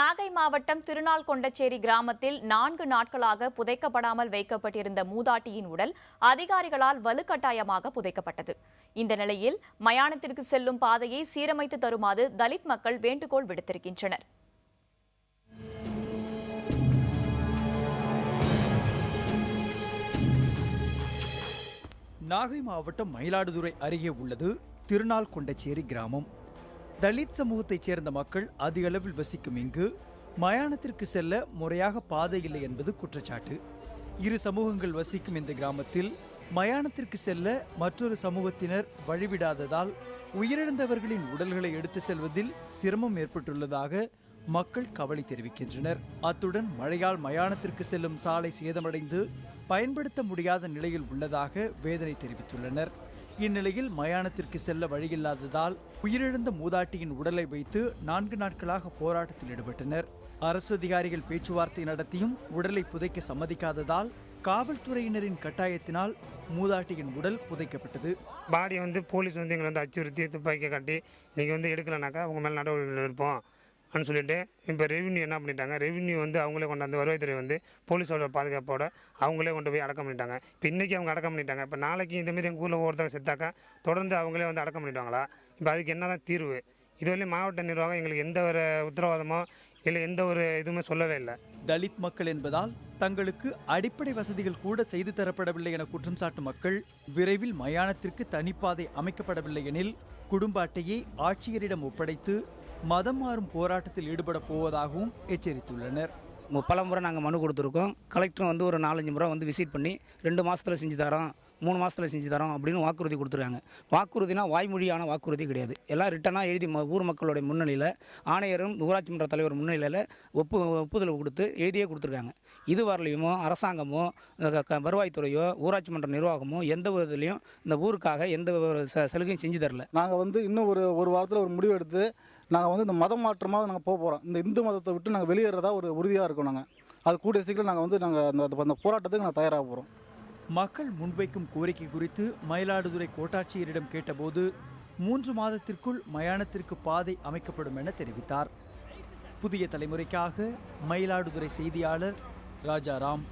நாகை மாவட்டம் திருநாள்கொண்டச்சேரி கிராமத்தில் 4 நாட்களாக புதைக்கப்படாமல் வைக்கப்பட்டிருந்த மூதாட்டியின் உடல் அதிகாரிகளால் வலுக்கட்டாயமாக புதைக்கப்பட்டது. இந்த நிலையில் மயானத்திற்கு செல்லும் பாதையை சீரமைத்து தருமாறு தலித் மக்கள் வேண்டுகோள் விடுத்திருக்கின்றனர். நாகை மாவட்டம் மயிலாடுதுறை அருகே உள்ளது திருநாள்கொண்டச்சேரி கிராமம். தலித் சமூகத்தைச் சேர்ந்த மக்கள் அதிக அளவில் வசிக்கும் இங்கு மயானத்திற்கு செல்ல முறையாக பாதை இல்லை என்பது குற்றச்சாட்டு. இரு சமூகங்கள் வசிக்கும் இந்த கிராமத்தில் மயானத்திற்கு செல்ல மற்றொரு சமூகத்தினர் வழிவிடாததால் உயிரிழந்தவர்களின் உடல்களை எடுத்து செல்வதில் சிரமம் ஏற்பட்டுள்ளதாக மக்கள் கவலை தெரிவிக்கின்றனர். அத்துடன் மழையால் மயானத்திற்கு செல்லும் சாலை சேதமடைந்து பயன்படுத்த முடியாத நிலையில் உள்ளதாக வேதனை தெரிவித்துள்ளனர். இந்நிலையில் மயானத்திற்கு செல்ல வழியில்லாததால் உயிரிழந்த மூதாட்டியின் உடலை வைத்து 4 நாட்களாக போராட்டத்தில் ஈடுபட்டனர். அரசு அதிகாரிகள் பேச்சுவார்த்தை நடத்தியும் உடலை புதைக்க சம்மதிக்காததால் காவல்துறையினரின் கட்டாயத்தினால் மூதாட்டியின் உடல் புதைக்கப்பட்டது. பாடி போலீஸ் எங்களை அச்சுறுத்தி துப்பாக்கி காட்டி நீங்கள் எடுக்கலனாக்கா அவங்க மேலே நடவடிக்கை எடுப்போம் அப்படின்னு சொல்லிட்டு இப்போ ரெவென்யூ என்ன பண்ணிட்டாங்க. ரெவென்யூ அவங்களே கொண்டாந்து வருவாய்த்துறை போலீஸோட பாதுகாப்போட அவங்களே கொண்டு போய் அடக்கம் பண்ணிட்டாங்க. இப்போ இன்றைக்கி அவங்க அடக்கம் பண்ணிட்டாங்க. இப்போ நாளைக்கு இந்தமாரி எங்கள் ஊரில் ஒருத்தவங்க செத்தாக்கா தொடர்ந்து அவங்களே அடக்கம் பண்ணிட்டாங்களா? இப்போ அதுக்கு என்ன தான் தீர்வு? இதுவரையும் மாவட்ட நிர்வாகம் எங்களுக்கு எந்த ஒரு உத்தரவாதமோ இல்லை எந்த ஒரு இதுவுமே சொல்லவே இல்லை. தலித் மக்கள் என்பதால் தங்களுக்கு அடிப்படை வசதிகள் கூட செய்து தரப்படவில்லை என குற்றம் சாட்டும் மக்கள் விரைவில் மயானத்திற்கு தனிப்பாதை அமைக்கப்படவில்லை எனில் குடும்ப அட்டையை ஆட்சியரிடம் ஒப்படைத்து மதம் மாறும் போராட்டத்தில் ஈடுபட போவதாகவும் எச்சரித்துள்ளனர். பல முறை நாங்கள் மனு கொடுத்துருக்கோம். கலெக்டரும் ஒரு 4-5 முறை விசிட் பண்ணி 2 மாதத்தில் செஞ்சு தரோம், 3 மாதத்தில் செஞ்சு தரோம் அப்படின்னு வாக்குறுதி கொடுத்துருக்காங்க. வாக்குறுதினா வாய்மொழியான வாக்குறுதி கிடையாது. எல்லாம் ரிட்டனாக எழுதி ஊர் மக்களுடைய முன்னிலையில் ஆணையரும் ஊராட்சி மன்ற தலைவர் முன்னிலையில் ஒப்புதல் கொடுத்து எழுதியே கொடுத்துருக்காங்க. இது வரலையுமோ அரசாங்கமோ வருவாய்த்துறையோ ஊராட்சி மன்ற நிர்வாகமோ எந்த ஒரு இதுலையும் இந்த ஊருக்காக எந்த ஒரு சலுகையும் செஞ்சு தரல. நாங்கள் இன்னும் ஒரு வாரத்தில் ஒரு முடிவு எடுத்து நாங்கள் இந்த மதம் மாற்றமாக நாங்கள் போக போகிறோம். இந்த இந்து மதத்தை விட்டு நாங்கள் வெளியேறதா ஒரு உறுதியாக இருக்கோம். நாங்கள் அது கூடிய சீக்கிரம் நாங்கள் அந்த போராட்டத்துக்கு நாங்கள் தயாராக போகிறோம். மக்கள் முன்வைக்கும் கோரிக்கை குறித்து மயிலாடுதுறை கோட்டாட்சியரிடம் கேட்டபோது 3 மாதத்திற்குள் மயானத்திற்கு பாதை அமைக்கப்படும் என தெரிவித்தார். புதிய தலைமுறைக்காக மயிலாடுதுறை செய்தியாளர் ராஜாராம்.